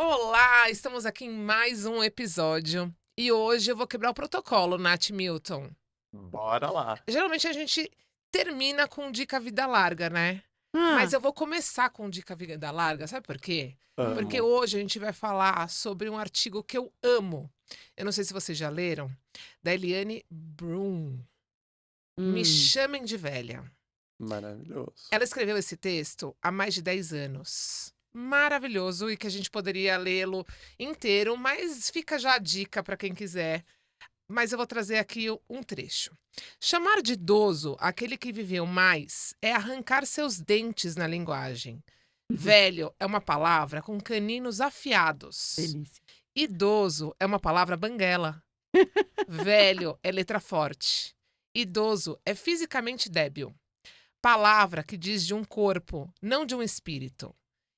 Olá, estamos aqui em mais um episódio. E hoje eu vou quebrar o protocolo, Nath Milton. Bora lá. Geralmente a gente termina com dica vida larga, né? Mas Hã. eu vou começar com dica vida larga, sabe por quê? Porque Amo. hoje a gente vai falar sobre um artigo que eu amo. Eu não sei se vocês já leram, da Eliane Brum. Me Hum. chamem de velha. Maravilhoso. Ela escreveu esse texto há mais de 10 anos. Maravilhoso e que a gente poderia lê-lo inteiro, mas fica já a dica para quem quiser. Mas eu vou trazer aqui um trecho. Chamar de idoso aquele que viveu mais é arrancar seus dentes na linguagem. Velho é uma palavra com caninos afiados. Delícia. Idoso é uma palavra banguela. Velho é letra forte. Idoso é fisicamente débil. Palavra que diz de um corpo, não de um espírito.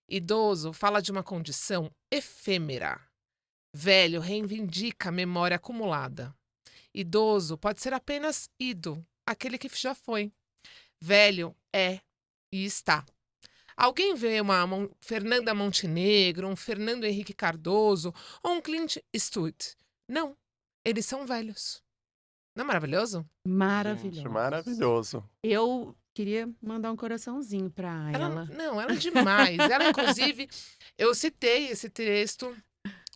Idoso fala de uma condição efêmera. Velho reivindica a memória acumulada. Idoso pode ser apenas ido, aquele que já foi. Velho é e está. Alguém vê uma Fernanda Montenegro, um Fernando Henrique Cardoso ou um Clint Eastwood? Não, eles são velhos. Não é maravilhoso? Gente, Maravilhoso. maravilhoso. Eu queria mandar um coraçãozinho pra Ela, ela. não, ela é demais. Ela, inclusive, eu citei esse texto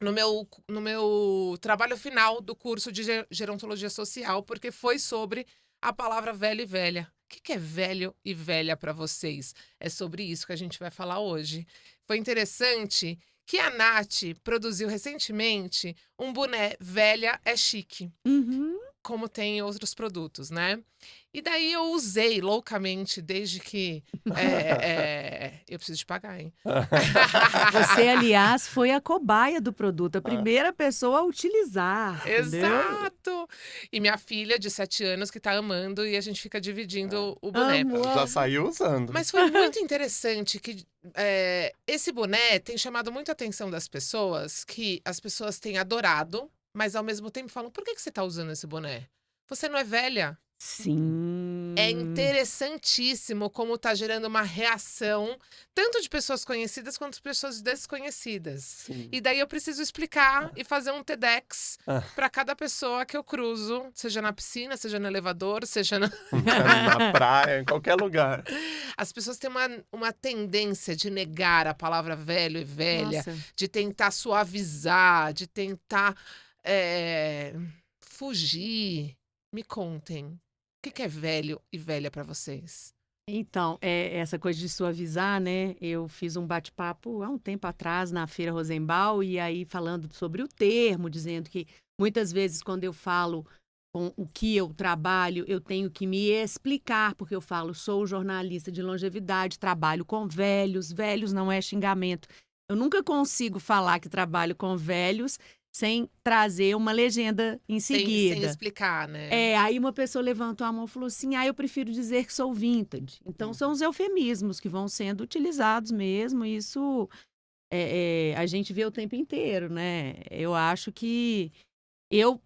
no meu trabalho final do curso de gerontologia social, porque foi sobre a palavra velho e velha. O que é velho e velha para vocês? É sobre isso que a gente vai falar hoje. Foi interessante que a Nath produziu recentemente um boné velha é chique, Uhum. como tem em outros produtos, né? E daí eu usei loucamente desde que. Eu preciso de pagar, hein? Você, aliás, foi a cobaia do produto, a primeira pessoa a utilizar, entendeu? Exato! E minha filha de 7 anos que tá amando e a gente fica dividindo o boné. Amo, Já amo. saiu usando. Mas foi muito interessante que esse boné tem chamado muito a atenção das pessoas, que as pessoas têm adorado, mas ao mesmo tempo falam: por que que você tá usando esse boné? Você não é velha? É Sim. interessantíssimo como tá gerando uma reação, tanto de pessoas conhecidas quanto de pessoas desconhecidas. Sim. E daí eu preciso explicar e fazer um TEDx Ah, para cada pessoa que eu cruzo, seja na piscina, seja no elevador, seja na... na praia, em qualquer lugar. As pessoas têm uma tendência de negar a palavra velho e velha, Nossa. de tentar suavizar, de tentar fugir. Me contem. O que é velho e velha para vocês? Então, essa coisa de suavizar, né? Eu fiz um bate-papo há um tempo atrás na Feira Rosenbaum, e aí falando sobre o termo, dizendo que muitas vezes quando eu falo com o que eu trabalho, eu tenho que me explicar, porque eu falo, sou jornalista de longevidade, trabalho com velhos, velhos não é xingamento. Eu nunca consigo falar que trabalho com velhos sem trazer uma legenda em Sem seguida. explicar, né? Aí uma pessoa levantou a mão e falou assim: eu prefiro dizer que sou vintage. Então, são os eufemismos que vão sendo utilizados mesmo. E isso a gente vê o tempo inteiro, né? Eu acho que eu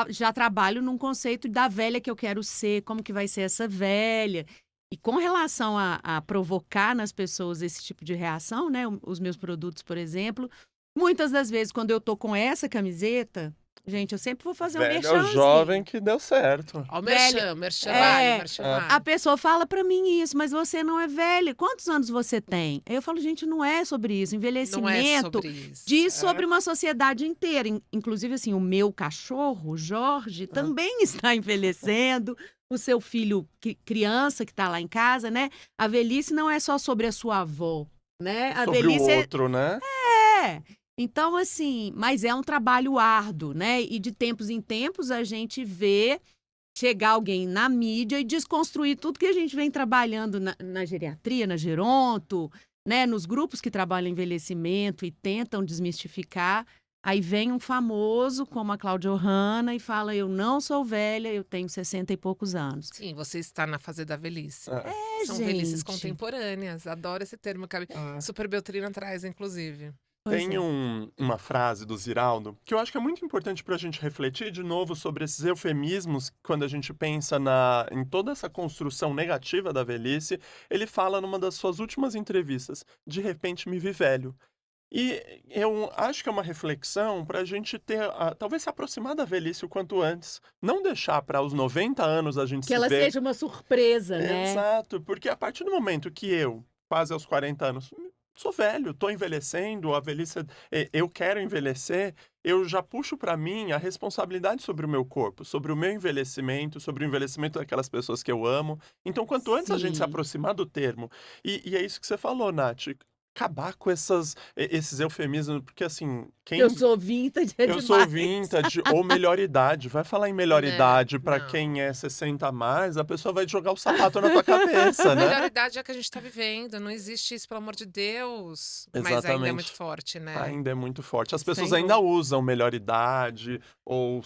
já trabalho num conceito da velha que eu quero ser, como que vai ser essa velha. E com relação a provocar nas pessoas esse tipo de reação, né? Os meus produtos, por exemplo, muitas das vezes, quando eu tô com essa camiseta, gente, eu sempre vou fazer um Velho é o merchanzinho. jovem que deu certo. Ó, o Velha, merchan vale, é, merchan a vale. a pessoa fala pra mim isso, mas você não é velha. Quantos anos você tem? Aí eu falo, gente, não é sobre isso. Não é Envelhecimento sobre isso. diz sobre É. uma sociedade inteira. Inclusive, assim, o meu cachorro, o Jorge, também está envelhecendo. O seu filho, criança que está lá em casa, né? A velhice não é só sobre a sua avó, né? A Sobre o velhice outro, né? é. Então, assim, mas é um trabalho árduo, né? E de tempos em tempos a gente vê chegar alguém na mídia e desconstruir tudo que a gente vem trabalhando na geriatria, na geronto, né? Nos grupos que trabalham envelhecimento e tentam desmistificar. Aí vem um famoso como a Cláudia Ohana e fala: eu não sou velha, eu tenho 60 e poucos anos. Sim, você está na fase da velhice. É. São velhices Gente. contemporâneas. Adoro esse termo que a Super Beltrina traz, inclusive. Pois Tem é. uma frase do Ziraldo que eu acho que é muito importante para a gente refletir de novo sobre esses eufemismos quando a gente pensa em toda essa construção negativa da velhice. Ele fala numa das suas últimas entrevistas: de repente me vi velho. E eu acho que é uma reflexão para a gente ter, talvez se aproximar da velhice o quanto antes. Não deixar para os 90 anos a gente Que se ela ver. seja uma surpresa, né? Exato, porque a partir do momento que eu, quase aos 40 anos, sou velho, tô envelhecendo, a velhice, eu quero envelhecer, eu já puxo para mim a responsabilidade sobre o meu corpo, sobre o meu envelhecimento, sobre o envelhecimento daquelas pessoas que eu amo. Então, quanto antes a gente se Sim. aproximar do termo, e é isso que você falou, Nath, acabar com esses eufemismos, porque assim, Eu quem sou vintage, é eu sou demais. vintage ou melhor idade. Vai falar em melhor Né? idade pra Não. quem é 60 a mais, a pessoa vai jogar o sapato na tua cabeça, né? Melhor idade é a que a gente tá vivendo. Não existe isso, pelo amor de Deus. Mas ainda é muito Exatamente. forte, né? Ainda é muito forte. As pessoas Sem ainda dúvida. usam melhor idade ou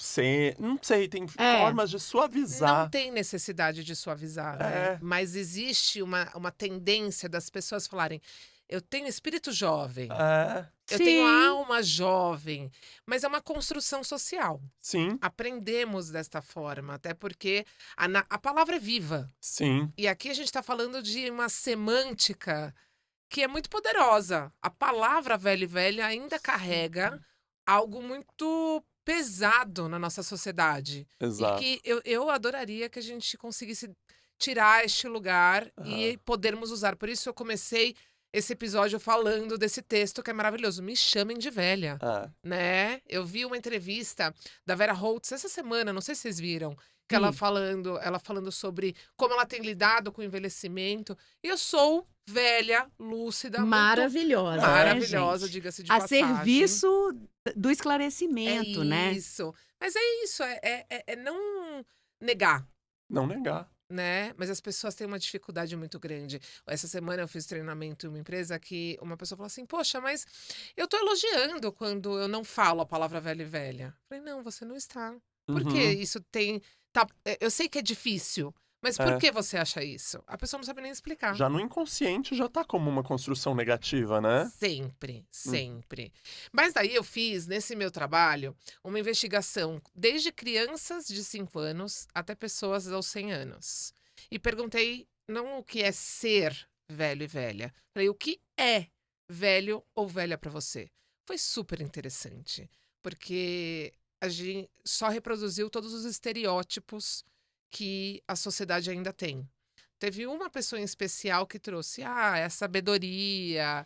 não sei, tem É. formas de Não suavizar. tem necessidade de suavizar, né? É, Mas existe uma tendência das pessoas falarem: eu tenho espírito jovem, é, eu tenho Sim. alma jovem. Mas é uma construção social. sim, Aprendemos desta forma, até porque a palavra é viva. sim, E aqui a gente está falando de uma semântica que é muito poderosa. A palavra velho e velha ainda carrega algo muito pesado na nossa sociedade. E exato. que eu adoraria que a gente conseguisse tirar este lugar Aham, e podermos usar. Por isso eu comecei esse episódio falando desse texto que é maravilhoso. Me chamem de velha, é, né? Eu vi uma entrevista da Vera Holtz essa semana, não sei se vocês viram, que Vi. ela falando sobre como ela tem lidado com o envelhecimento. E eu sou velha, lúcida, muito Maravilhosa, né, maravilhosa, gente? diga-se de A passagem. serviço do É esclarecimento, né? isso. Mas é isso, é não negar, não negar. né? Mas as pessoas têm uma dificuldade muito grande. Essa semana eu fiz treinamento em uma empresa que uma pessoa falou assim: Poxa, mas eu tô elogiando quando eu não falo a palavra velha e velha. Eu falei: Não, você não está. Por que Uhum, isso tem. Eu sei que é difícil, mas por é. que você acha isso? A pessoa não sabe nem explicar. Já no inconsciente já tá como uma construção negativa, né? Sempre, Hum, sempre. Mas daí eu fiz, nesse meu trabalho, uma investigação desde crianças de 5 anos até pessoas aos 100 anos. E perguntei não o que é ser velho e velha, falei o que é velho ou velha para você. Foi super interessante, porque a gente só reproduziu todos os estereótipos que a sociedade ainda tem. Teve uma pessoa em especial que trouxe, é sabedoria,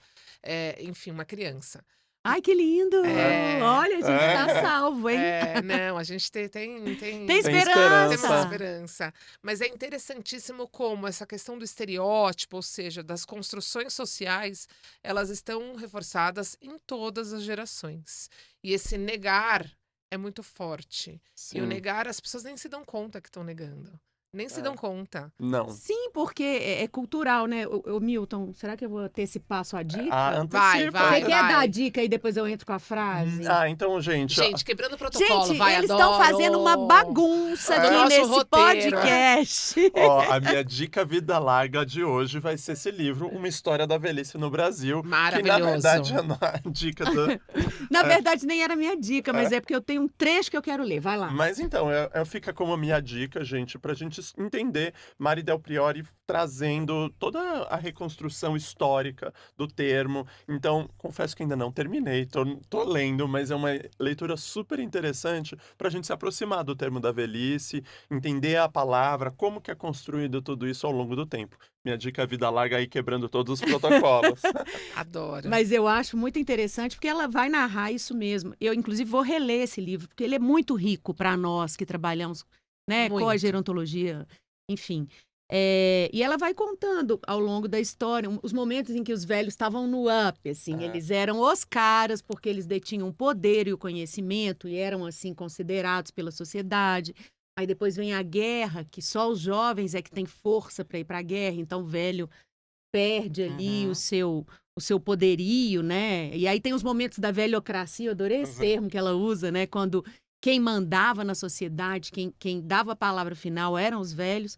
enfim, uma criança. Ai, que lindo! É, Olha, a gente é, tá salvo, hein? não, a gente tem, Tem tem temos esperança. esperança! esperança. Mas é interessantíssimo como essa questão do estereótipo, ou seja, das construções sociais, elas estão reforçadas em todas as gerações. E esse negar é muito forte. E o Sim. negar, as pessoas nem se dão conta que estão negando. Nem se dão É. conta. Não. Sim, porque é cultural, né? Ô, Milton, será que eu vou ter esse passo à dica? Antecipa. Você vai. quer dar a dica e depois eu entro com a frase? Então, gente, Gente, quebrando o protocolo, Gente, vai, eles estão fazendo uma adoro. bagunça É. aqui Nosso nesse roteiro. podcast. ó, a minha dica vida larga de hoje vai ser esse livro, Uma História da Velhice no Brasil, que na Maravilhoso. verdade é a dica do... Na verdade, nem era minha dica, mas é porque eu tenho um trecho que eu quero ler. Vai lá. Mas então, fica como a minha dica, gente, pra gente entender Mari Del Priori trazendo toda a reconstrução histórica do termo. Então, confesso que ainda não terminei, tô lendo, mas é uma leitura super interessante pra gente se aproximar do termo da velhice, entender a palavra, como que é construído tudo isso ao longo do tempo. Minha dica é vida larga aí, quebrando todos os protocolos. Adoro. Mas eu acho muito interessante porque ela vai narrar isso mesmo. Eu, inclusive, vou reler esse livro, porque ele é muito rico para nós que trabalhamos, né, com a Muito. gerontologia, enfim. E ela vai contando ao longo da história os momentos em que os velhos estavam no up, assim. É. Eles eram os caras porque eles detinham o poder e o conhecimento e eram, assim, considerados pela sociedade. Aí depois vem a guerra, que só os jovens é que têm força para ir para a guerra, então o velho perde ali Uhum. o seu poderio, né? E aí tem os momentos da velhocracia, eu adorei esse Uhum. termo que ela usa, né? Quando quem mandava na sociedade, quem dava a palavra final eram os velhos.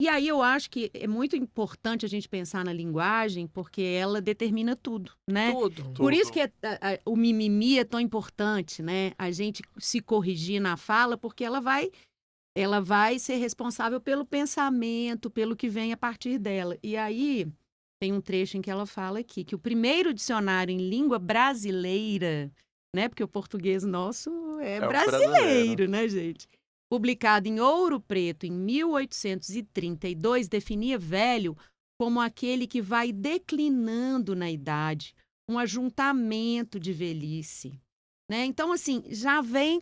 E aí eu acho que é muito importante a gente pensar na linguagem, porque ela determina tudo, né? Tudo. Por isso Tudo. que o mimimi é tão importante, né? A gente se corrigir na fala, porque ela vai ser responsável pelo pensamento, pelo que vem a partir dela. E aí tem um trecho em que ela fala aqui que o primeiro dicionário em língua brasileira, né? Porque o português nosso é É o brasileiro, brasileiro. né, gente? Publicado em Ouro Preto em 1832, definia velho como aquele que vai declinando na idade, um ajuntamento de velhice, né? Então, assim, já vem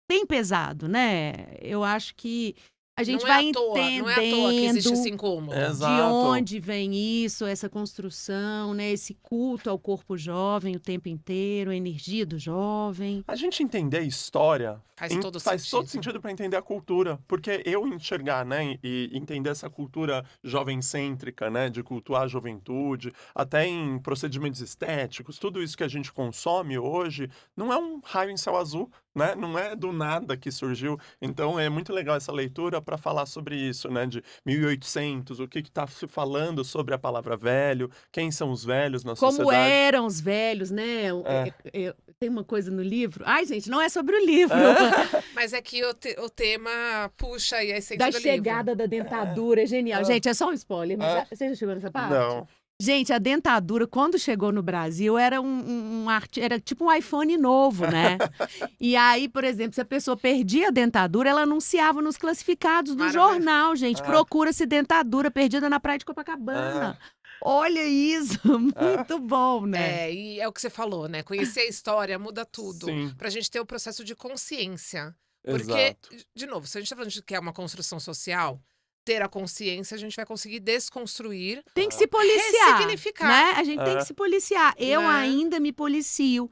bem pesado, né? Eu acho que a gente Não é vai à toa, não é à toa que existe esse entendendo incômodo. de Exato. onde vem isso, essa construção, né? Esse culto ao corpo jovem o tempo inteiro, a energia do jovem. A gente entender a história Faz todo faz todo sentido. sentido para entender a cultura, porque eu enxergar, né, e entender essa cultura jovem-cêntrica, né, de cultuar a juventude, até em procedimentos estéticos, tudo isso que a gente consome hoje, não é um raio em céu azul, né, não é do nada que surgiu. Então é muito legal essa leitura para falar sobre isso, né, de 1800, o que está se falando sobre a palavra velho, quem são os velhos na Como sociedade. eram os velhos, né? Tem uma coisa no livro. Ai, gente, não é sobre o livro. Mas é que o tema puxa aí a essência Da do chegada da dentadura, é genial. Gente, é só um spoiler, mas você já chegou nessa parte? Não. Gente, a dentadura, quando chegou no Brasil, era era tipo um iPhone novo, né? E aí, por exemplo, se a pessoa perdia a dentadura, ela anunciava nos classificados do Maravilha. jornal, gente. Ah. Procura-se dentadura perdida na praia de Copacabana. Olha isso, muito bom, né? É, e é o que você falou, né? Conhecer a história muda tudo. Sim. Pra gente ter o processo de consciência. Porque, Exato. de novo, se a gente tá falando de que é uma construção social, ter a consciência, a gente vai conseguir desconstruir. Tem que se policiar, Ressignificar. né? A gente tem que se policiar. Eu Né? ainda me policio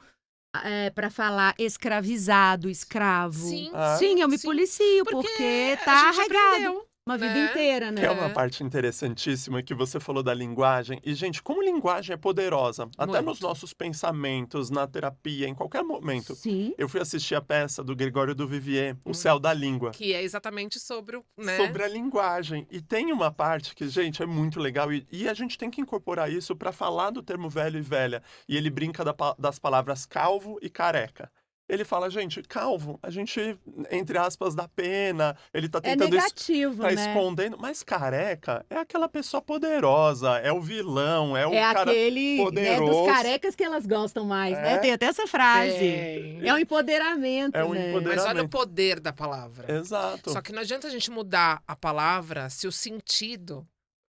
para falar escravizado, escravo. Sim, Sim, eu me sim. policio, Porque porque a tá gente regado. aprendeu, Uma vida né? inteira, né? Que é uma parte interessantíssima que você falou da linguagem. E, gente, como linguagem é poderosa. Até nos Muito. nossos pensamentos, na terapia, em qualquer momento. Sim. Eu fui assistir a peça do Gregório do Vivier, O Céu da Língua. Que é exatamente sobre o, né? Sobre a linguagem. E tem uma parte que, gente, é muito legal. E a gente tem que incorporar isso para falar do termo velho e velha. E ele brinca das palavras calvo e careca. Ele fala, gente, calvo, a gente, entre aspas, dá pena. Ele tá É tentando negativo, tá né? escondendo. Mas careca é aquela pessoa poderosa, é o vilão, é o É cara aquele, né, poderoso. dos carecas que elas gostam mais, né? É. Tem até essa frase. Tem. É um empoderamento, É um né? empoderamento. Mas olha o poder da palavra. Exato. Só que não adianta a gente mudar a palavra se o sentido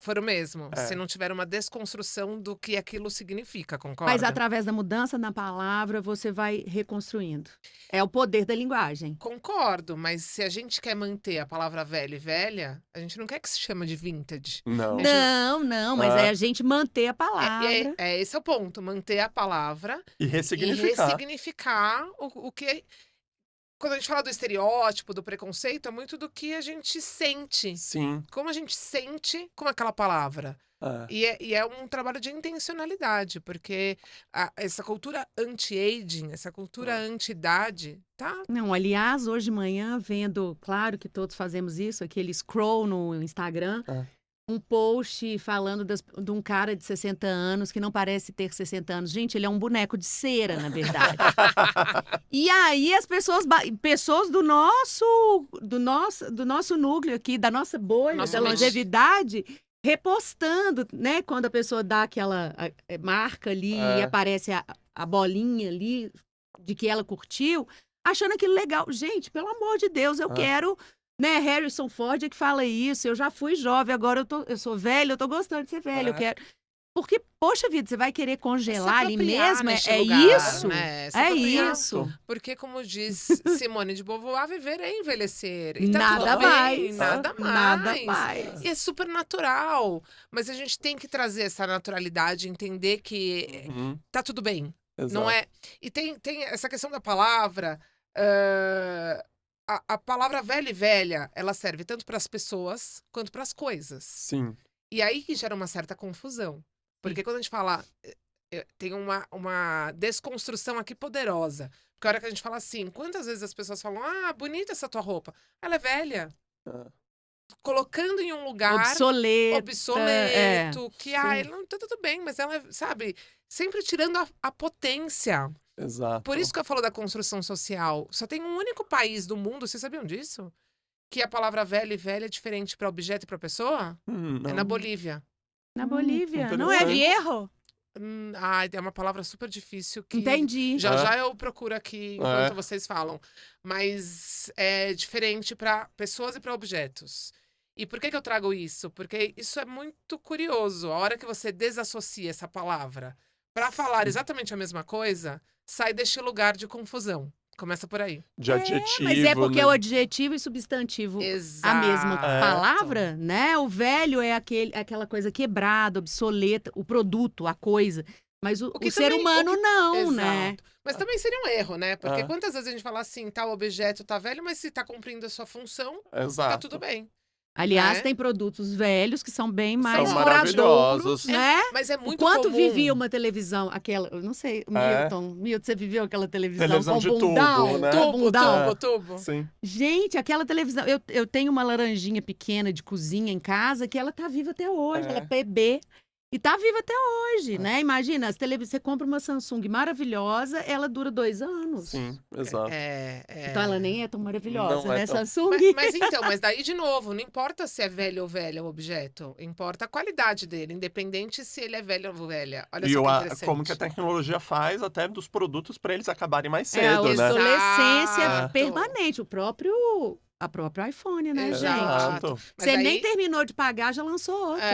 for o mesmo. É. Se não tiver uma desconstrução do que aquilo significa, concorda? Mas através da mudança na palavra, você vai reconstruindo. É o poder da linguagem. Concordo, mas se a gente quer manter a palavra velho e velha, a gente não quer que se chama de vintage. Não. Não, mas é a gente manter a palavra. Esse é o ponto, manter a palavra E e ressignificar. ressignificar o que... Quando a gente fala do estereótipo, do preconceito, é muito do que a gente sente. Sim. Como a gente sente com aquela palavra. É. E é um trabalho de intencionalidade, porque essa cultura anti-aging, essa cultura anti-idade, tá? Não, aliás, hoje de manhã, vendo, claro que todos fazemos isso, aquele scroll no Instagram, um post falando de um cara de 60 anos que não parece ter 60 anos. Gente, ele é um boneco de cera, na verdade. E aí as pessoas do nosso núcleo aqui, da nossa bolha, Nosso da nicho. longevidade, repostando, né? Quando a pessoa dá aquela marca ali e aparece a bolinha ali de que ela curtiu, achando aquilo legal. Gente, pelo amor de Deus, eu quero... Né, Harrison Ford é que fala isso. Eu já fui jovem, agora eu sou velho, eu tô gostando de ser velho, eu quero. Porque, poxa vida, você vai querer congelar ali mesmo? É isso? Né? É isso. Porque, como diz Simone de Beauvoir, viver é envelhecer. E tá Nada tudo bem, mais. nada mais. Nada mais. E é super natural. Mas a gente tem que trazer essa naturalidade, entender que tá tudo bem. Exato. Não é. E tem essa questão da palavra. A palavra velho e velha, ela serve tanto para as pessoas quanto para as coisas. Sim. E aí que gera uma certa confusão. Porque quando a gente fala, tem uma desconstrução aqui poderosa. Porque a hora que a gente fala assim, quantas vezes as pessoas falam, bonita essa tua roupa. Ela é velha. Colocando em um lugar obsoleto, que não tá tudo bem, mas ela, sabe, sempre tirando a potência. Exato. Por isso que eu falo da construção social. Só tem um único país do mundo, vocês sabiam disso? Que a palavra velho e velha é diferente para objeto e para pessoa? É na Bolívia. Na Bolívia. Não é interessante. viejo? É uma palavra super difícil que Entendi. já É. já eu procuro aqui enquanto É. vocês falam. Mas é diferente para pessoas e para objetos. E por que que eu trago isso? Porque isso é muito curioso. A hora que você desassocia essa palavra para falar exatamente a mesma coisa, sai deste lugar de confusão. Começa por aí. De adjetivo, Mas é porque né? o adjetivo e substantivo a mesma Exato. palavra, né? O velho é aquela coisa quebrada, obsoleta, o produto, a coisa. Mas o que ser também- humano não, né? Exato. Mas também seria um erro, né? Porque É. quantas vezes a gente fala assim, tal objeto tá velho, mas se tá cumprindo a sua função, tá Exato. tudo bem. Aliás, Né? tem produtos velhos que são bem mais São duradouros, maravilhosos. né? Mas é O muito quanto comum. vivia uma televisão, aquela, eu não sei, É. Milton, você viveu aquela televisão, Televisão com de tubo, bundão, né? com bundão? Tubo. Sim. Gente, aquela televisão, eu tenho uma laranjinha pequena de cozinha em casa que ela tá viva até hoje, É. ela é bebê. E tá viva até hoje, né? Imagina, você compra uma Samsung maravilhosa, ela dura 2 anos. Sim, exato. Então ela nem é tão maravilhosa, Não é né, tão- Samsung? Mas daí, de novo, não importa se é velho ou velha o objeto, importa a qualidade dele, independente se ele é velho ou velha. Olha E só que a- interessante. como que a tecnologia faz até dos produtos para eles acabarem mais É a cedo, né? obsolescência Exato. permanente, a próprio iPhone, né, gente? Exato. Mas Você nem aí- terminou de pagar, já lançou outro.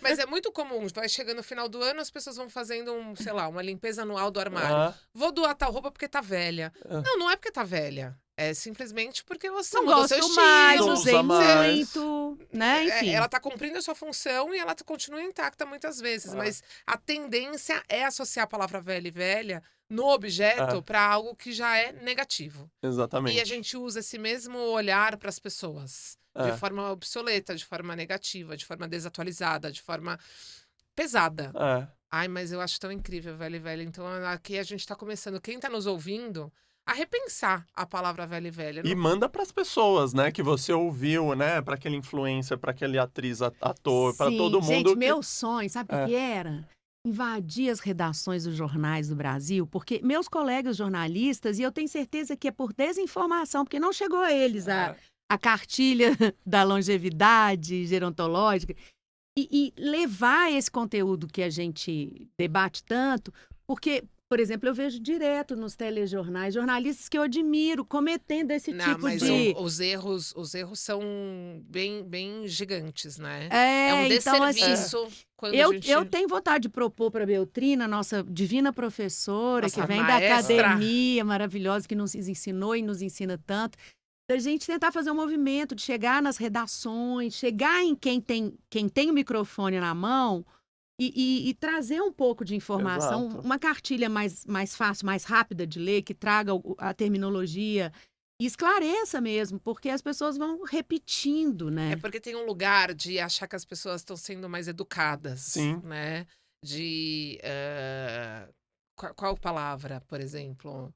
Mas é muito comum, vai chegando no final do ano, as pessoas vão fazendo uma limpeza anual do armário. Ah, Vou doar tal roupa porque tá velha. Ah. Não é porque tá velha. É simplesmente porque você Não mudou seu gosto estilo. mais, Não usei usa mais. muito, né? Enfim. Ela tá cumprindo a sua função e ela continua intacta muitas vezes. Mas a tendência é associar a palavra velha e velha no objeto para algo que já é negativo. exatamente. E a gente usa esse mesmo olhar para as pessoas. De forma obsoleta, de forma negativa, de forma desatualizada, de forma pesada. É. Ai, mas eu acho tão incrível, velho e velha. Então aqui a gente tá começando, quem tá nos ouvindo, a repensar a palavra velho e velha. E manda para as pessoas, né, que você ouviu, né, para aquele influencer, para aquele atriz, ator, para Sim, todo mundo. gente, que- meu sonho, sabe o que era? Invadir as redações dos jornais do Brasil, porque meus colegas jornalistas, e eu tenho certeza que é por desinformação, porque não chegou a eles a cartilha da longevidade gerontológica, e levar esse conteúdo que a gente debate tanto, porque, por exemplo, eu vejo direto nos telejornais jornalistas que eu admiro cometendo esse Não, tipo mas de... os erros são bem, bem gigantes, né? É, um então, assim, desserviço quando a Eu gente... tenho vontade de propor para a Beltrina, nossa divina professora, Nossa que vem maestra. da academia maravilhosa, que nos ensinou e nos ensina tanto, da gente tentar fazer um movimento de chegar nas redações, chegar em quem tem o microfone na mão e trazer um pouco de informação, Exato. uma cartilha mais fácil, mais rápida de ler, que traga a terminologia e esclareça mesmo, porque as pessoas vão repetindo, né? É porque tem um lugar de achar que as pessoas estão sendo mais educadas, Sim. né? De... qual palavra, por exemplo?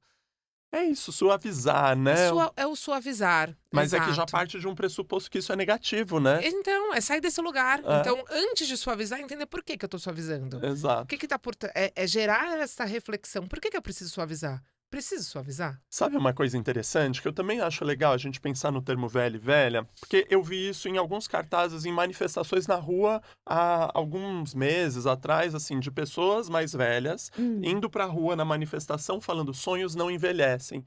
É isso, suavizar, né? É o suavizar. Mas é que já exato. parte de um pressuposto que isso é negativo, né? Então, é sair desse lugar. É. Então, antes de suavizar, entender por que eu tô suavizando. O Exato. que tá por trás? É gerar essa reflexão. Por que eu preciso suavizar? Preciso suavizar? Sabe uma coisa interessante que eu também acho legal a gente pensar no termo velho e velha? Porque eu vi isso em alguns cartazes, em manifestações na rua há alguns meses atrás, assim, de pessoas mais velhas indo pra rua na manifestação falando sonhos não envelhecem,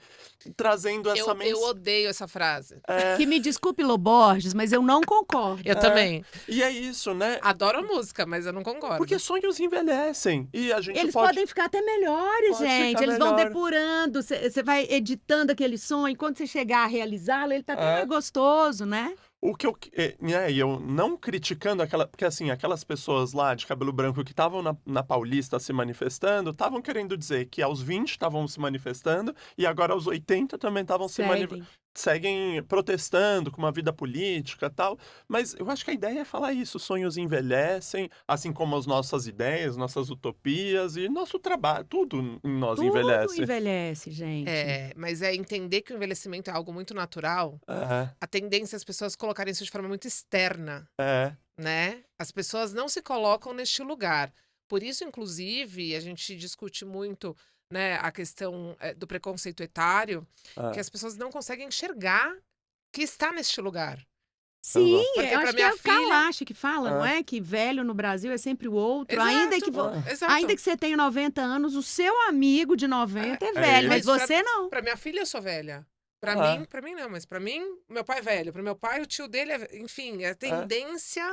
trazendo essa Eu odeio essa frase. Que me desculpe, Loborges, mas eu não concordo. Eu também. E é isso, né? Adoro a música, mas eu não concordo. Porque sonhos envelhecem e a gente Eles pode... podem ficar até melhores, Pode gente. ficar Eles vão melhor. depurando, você vai editando aquele sonho. Quando você chegar a realizá-lo, ele tá até mais gostoso, né? O que e eu não criticando aquela... Porque, assim, aquelas pessoas lá de cabelo branco que estavam na Paulista se manifestando, estavam querendo dizer que aos 20 estavam se manifestando e agora aos 80 também estavam se manifestando. Seguem protestando com uma vida política e tal. Mas eu acho que a ideia é falar isso. Sonhos envelhecem, assim como as nossas ideias, nossas utopias e nosso trabalho. Tudo em nós Tudo envelhece. envelhece, gente. Mas é entender que o envelhecimento é algo muito natural. A tendência é as pessoas colocarem isso de forma muito externa, né? As pessoas não se colocam neste lugar. Por isso, inclusive, a gente discute muito, né, a questão do preconceito etário, que as pessoas não conseguem enxergar que está neste lugar. Sim, Porque eu pra acho que minha é o filha- Kalash que fala, não É. é? Que velho no Brasil é sempre o outro. Exato, exato. Ainda que você tenha 90 anos, o seu amigo de 90 é É velho, mas Mas você não. Pra minha filha eu sou velha. Pra Ah. mim não, mas pra mim, meu pai é velho. Pro meu pai, o tio dele é. Enfim, a tendência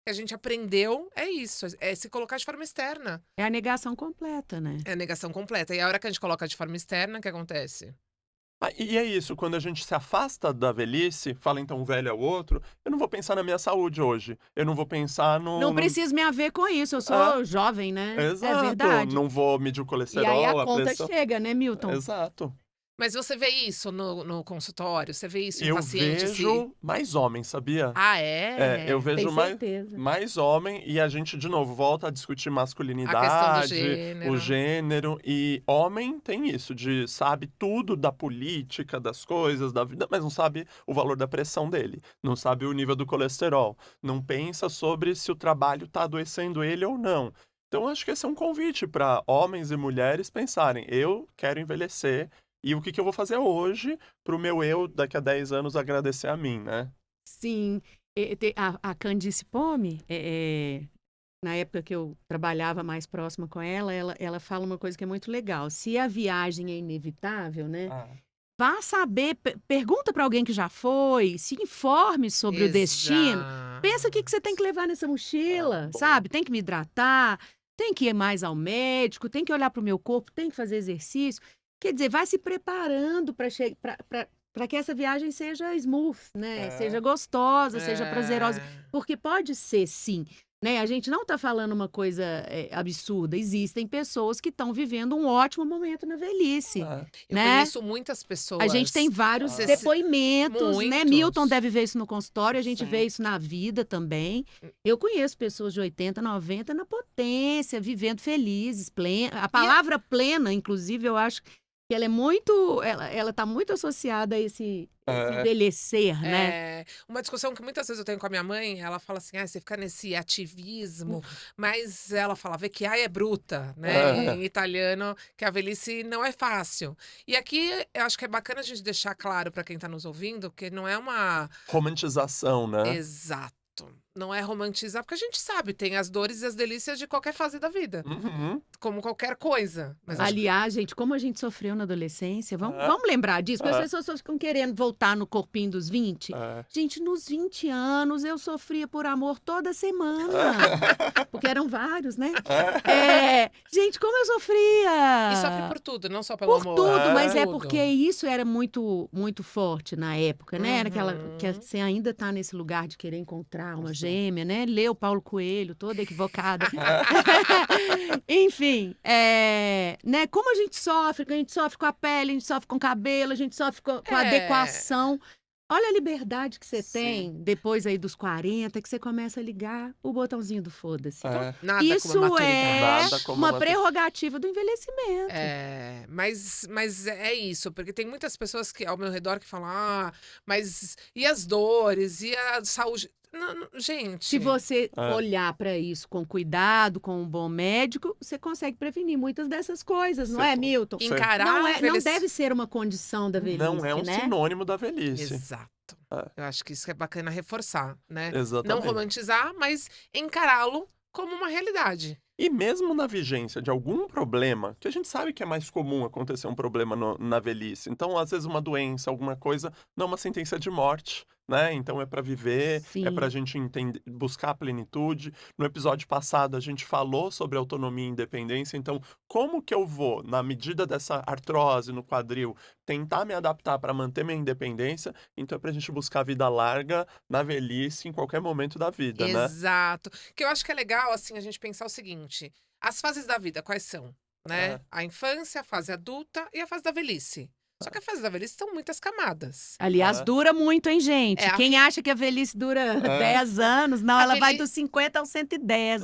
que a gente aprendeu é isso: é se colocar de forma externa. É a negação completa, né? É a negação completa. E a hora que a gente coloca de forma externa, o que acontece? E é isso, quando a gente se afasta da velhice, fala então o velho é o outro, eu não vou pensar na minha saúde hoje. Eu não vou pensar Não no. preciso me haver com isso, eu sou Ah. jovem, né? É Exato. verdade. Não vou medir o E aí colesterol, a a conta pressão. chega, né, Milton? Exato. Mas você vê isso no consultório? Você vê isso em Eu paciente? vejo mais homens, sabia? Ah, Eu vejo Tenho mais, certeza. mais homem e a gente, de novo, volta a discutir A questão do masculinidade, gênero. o gênero. E homem tem isso, de sabe tudo da política, das coisas, da vida, mas não sabe o valor da pressão dele. Não sabe o nível do colesterol. Não pensa sobre se o trabalho está adoecendo ele ou não. Então, acho que esse é um convite para homens e mulheres pensarem: eu quero envelhecer. E o que eu vou fazer hoje pro meu eu daqui a 10 anos agradecer a mim, né? Sim. A Candice Pome, na época que eu trabalhava mais próxima com ela fala uma coisa que é muito legal. Se a viagem é inevitável, né? Vá saber, pergunta para alguém que já foi, se informe sobre o destino. Pensa o que você tem que levar nessa mochila, bom. sabe? Tem que me hidratar, tem que ir mais ao médico, tem que olhar para o meu corpo, tem que fazer exercício. Quer dizer, vai se preparando para que essa viagem seja smooth, né? Seja gostosa, seja prazerosa. Porque pode ser, sim. Né? A gente não está falando uma coisa absurda. Existem pessoas que estão vivendo um ótimo momento na velhice. Eu né? conheço muitas pessoas. A gente tem vários Você- depoimentos, né? Muitos. Milton deve ver isso no consultório, a gente Sim. vê isso na vida também. Eu conheço pessoas de 80, 90 na potência, vivendo felizes, plena. A palavra plena, inclusive, eu acho que ela é muito, ela tá muito associada a esse envelhecer, né? Uma discussão que muitas vezes eu tenho com a minha mãe, ela fala assim, você fica nesse ativismo, mas ela fala, vecchiaia é bruta, né? Em italiano, que a velhice não é fácil. E aqui, eu acho que é bacana a gente deixar claro para quem tá nos ouvindo, que não é uma... Romantização, né? Exato. Não é romantizar, porque a gente sabe, tem as dores e as delícias de qualquer fase da vida. Uhum. Como qualquer coisa. Mas acho Aliás, gente, como a gente sofreu na adolescência, vamos lembrar disso, porque as pessoas ficam querendo voltar no corpinho dos 20. Gente, nos 20 anos eu sofria por amor toda semana. Porque eram vários, né? Gente, como eu sofria! E sofre por tudo, não só pelo amor. Por tudo, mas é Tudo. porque isso era muito, muito forte na época, né? Era aquela Uhum. que você ainda tá nesse lugar de querer encontrar uma gêmea, né? Lê o Paulo Coelho, toda equivocada. Enfim, né? Como a gente sofre com a pele, a gente sofre com o cabelo, a gente sofre com a adequação. Olha a liberdade que você tem depois aí dos 40, que você começa a ligar o botãozinho do foda-se. Nada Isso como a maturidade. Nada como uma a maturidade. prerrogativa do envelhecimento. Mas é isso, porque tem muitas pessoas que ao meu redor que falam, mas e as dores, e a saúde? Não, gente. Se você olhar para isso com cuidado, com um bom médico, você consegue prevenir muitas dessas coisas, não é, Milton? Encarar Não deve ser uma condição da velhice, Não é um né? sinônimo da velhice. Exato. Eu acho que isso é bacana reforçar, né? Exatamente. Não romantizar, mas encará-lo como uma realidade. E mesmo na vigência de algum problema, que a gente sabe que é mais comum acontecer um problema na velhice. Então, às vezes, uma doença, alguma coisa, não é uma sentença de morte, né? Então, é para viver, Sim. é pra gente entender, buscar a plenitude. No episódio passado, a gente falou sobre autonomia e independência. Então, como que eu vou, na medida dessa artrose no quadril, tentar me adaptar para manter minha independência? Então, é pra gente buscar a vida larga na velhice, em qualquer momento da vida, né? Exato. Que eu acho que é legal, assim, a gente pensar o seguinte. As fases da vida, quais são? Né? A infância, a fase adulta e a fase da velhice. Só que a fase da velhice são muitas camadas. Aliás, dura muito, hein, gente? Quem acha que a velhice dura 10 anos, não, ela vai dos 50 aos 110.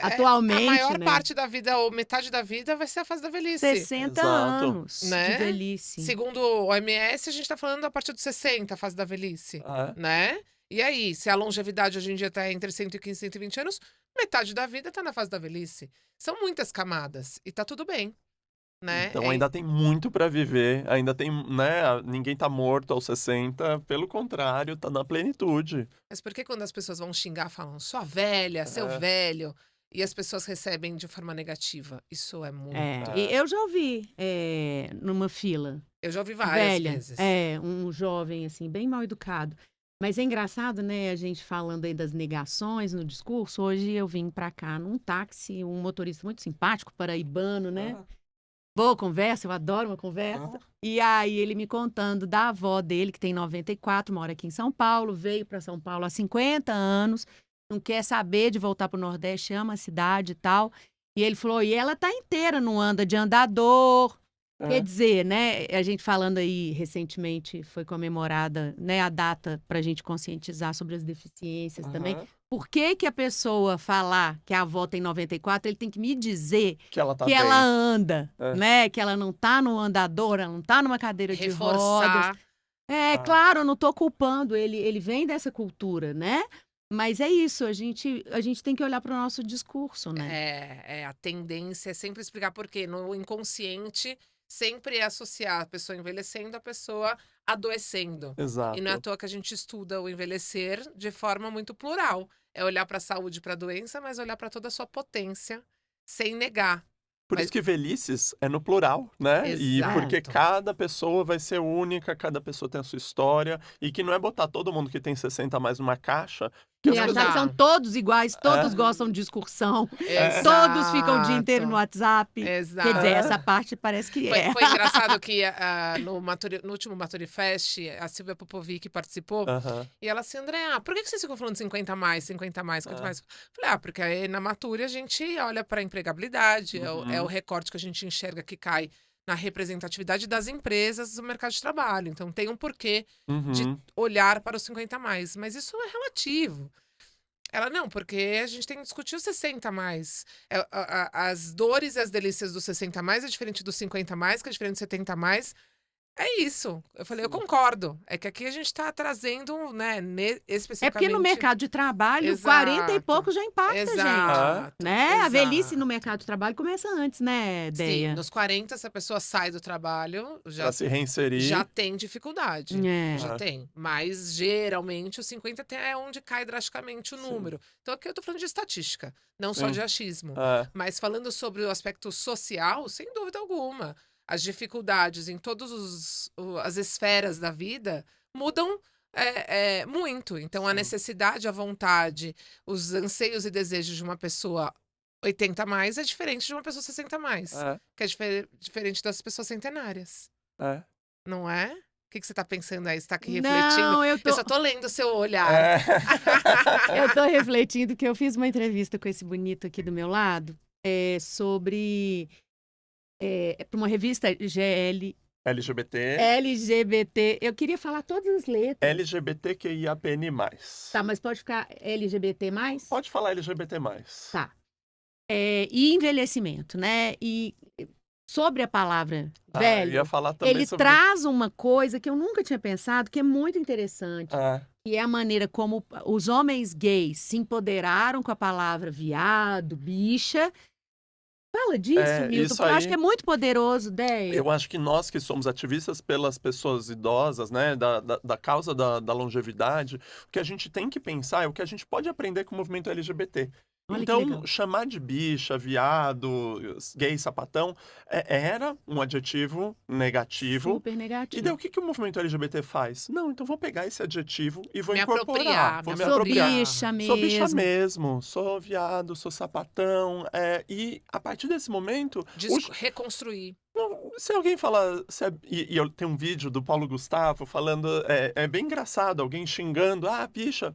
Atualmente, a maior né? parte da vida, ou metade da vida, vai ser a fase da velhice. 60 anos né? de velhice. Segundo o OMS, a gente tá falando a partir dos 60, a fase da velhice. Né? E aí, se a longevidade hoje em dia tá entre 115 e 120 anos, metade da vida tá na fase da velhice. São muitas camadas e tá tudo bem. né? Então ainda tem muito para viver, ainda tem, né? Ninguém tá morto aos 60, pelo contrário, tá na plenitude. Mas por que quando as pessoas vão xingar, falam sua velha, seu É. velho, e as pessoas recebem de forma negativa? Isso é muito. E eu já ouvi numa fila, Eu já ouvi várias velha, vezes. um jovem, assim, bem mal educado. Mas é engraçado, né, a gente falando aí das negações no discurso. Hoje eu vim pra cá num táxi, um motorista muito simpático, paraibano, né? Boa conversa, eu adoro uma conversa. E aí ele me contando da avó dele, que tem 94, mora aqui em São Paulo, veio para São Paulo há 50 anos, não quer saber de voltar para o Nordeste, ama a cidade e tal. E ele falou, e ela tá inteira, não anda de andador. Quer dizer, né, a gente falando aí recentemente, foi comemorada, né, a data para a gente conscientizar sobre as deficiências também. Por que que a pessoa falar que a avó tem 94, ele tem que me dizer Que ela tá que bem. ela anda, né? Que ela não tá no andador, ela não tá numa cadeira de rodas. Reforçar. Claro, eu não tô culpando, ele vem dessa cultura, né? Mas é isso, a gente tem que olhar para o nosso discurso, né? A tendência é sempre explicar por quê. No inconsciente, sempre é associar a pessoa envelhecendo à pessoa adoecendo. Exato. E não é à toa que a gente estuda o envelhecer de forma muito plural. É olhar para a saúde e para a doença, mas olhar para toda a sua potência, sem negar. Por isso que velhices é no plural, né? E porque Exato. cada pessoa vai ser única, cada pessoa tem a sua história. E que não é botar todo mundo que tem 60 a mais numa caixa. Que E às vezes achar que são todos iguais, todos gostam de discursão, todos ficam o dia inteiro no WhatsApp. Exato. Quer dizer, essa parte parece que Foi engraçado que no último Maturifest, a Silvia Popovic participou. E ela assim, Andréa, por que vocês ficam falando 50 a mais, 50 a mais, 50 a mais? Falei, porque aí na Mature a gente olha para a empregabilidade, é o recorte que a gente enxerga que cai na representatividade das empresas do mercado de trabalho. Então tem um porquê de olhar para os 50 a mais. Mas isso é relativo. Ela, não, porque a gente tem que discutir os 60 a mais. As dores e as delícias dos 60 a mais é diferente dos 50 a mais, que é diferente dos 70 a mais. É isso. Eu falei, eu concordo. É que aqui a gente está trazendo, né, especificamente... É porque no mercado de trabalho, Exato. 40 e poucos já impacta, Exato. gente. Né? A Exato. velhice no mercado de trabalho começa antes, né, Deia? Sim, nos 40, se a pessoa sai do trabalho, Pra se reinserir. já tem dificuldade. É. Já tem. Mas, geralmente, os 50 é onde cai drasticamente o número. Então, aqui eu tô falando de estatística, não só de achismo. Mas falando sobre o aspecto social, sem dúvida alguma. As dificuldades em todas as esferas da vida mudam muito. Então, a necessidade, a vontade, os anseios e desejos de uma pessoa 80 a mais é diferente de uma pessoa 60 a mais. Que é diferente das pessoas centenárias. Não é? O que você tá pensando aí? Você tá aqui refletindo? Não, Eu só tô lendo o seu olhar. Eu tô refletindo que eu fiz uma entrevista com esse bonito aqui do meu lado sobre... para uma revista LGBT. Eu queria falar todas as letras. LGBTQIAPN+. Tá, mas pode ficar LGBT+? Pode falar LGBT+. Tá. E envelhecimento, né? E sobre a palavra velho, eu ia falar também ele sobre... traz uma coisa que eu nunca tinha pensado, que é muito interessante. Que é a maneira como os homens gays se empoderaram com a palavra viado, bicha. Fala disso, Milton, porque eu acho que é muito poderoso, Deia. Eu acho que nós que somos ativistas pelas pessoas idosas, né, da causa da longevidade, o que a gente tem que pensar é o que a gente pode aprender com o movimento LGBT. Olha que Então, legal. chamar de bicha, viado, gay, sapatão, era um adjetivo negativo. Super negativo. E daí o que o movimento LGBT faz? Não, então vou pegar esse adjetivo e vou Me incorporar. apropriar, Vou me Sou apropriar. bicha mesmo. Sou bicha mesmo, sou viado, sou sapatão. E a partir desse momento... Reconstruir. Se alguém falar... E eu tenho um vídeo do Paulo Gustavo falando... É bem engraçado, alguém xingando. Bicha,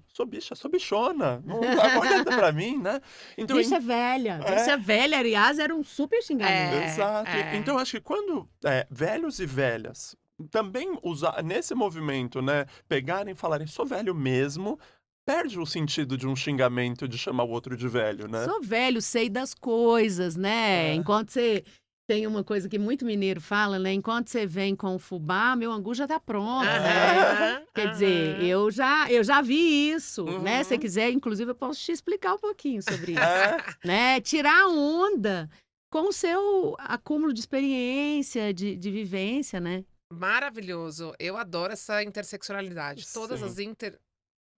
sou bichona. Não tá olhando pra mim, né? Então, Bicha velha. Bicha velha, aliás, era um super xingamento. Exato. Então, acho que quando velhos e velhas também usar nesse movimento, né? Pegarem e falarem, sou velho mesmo... Perde o sentido de um xingamento de chamar o outro de velho, né? Sou velho, sei das coisas, né? Enquanto você... Tem uma coisa que muito mineiro fala, né? Enquanto você vem com o fubá, meu angu já tá pronto, né? Quer dizer, eu já vi isso, né? Se você quiser, inclusive, eu posso te explicar um pouquinho sobre isso, né? Tirar a onda com o seu acúmulo de experiência, de vivência, né? Maravilhoso. Eu adoro essa interseccionalidade. Todas as Sim.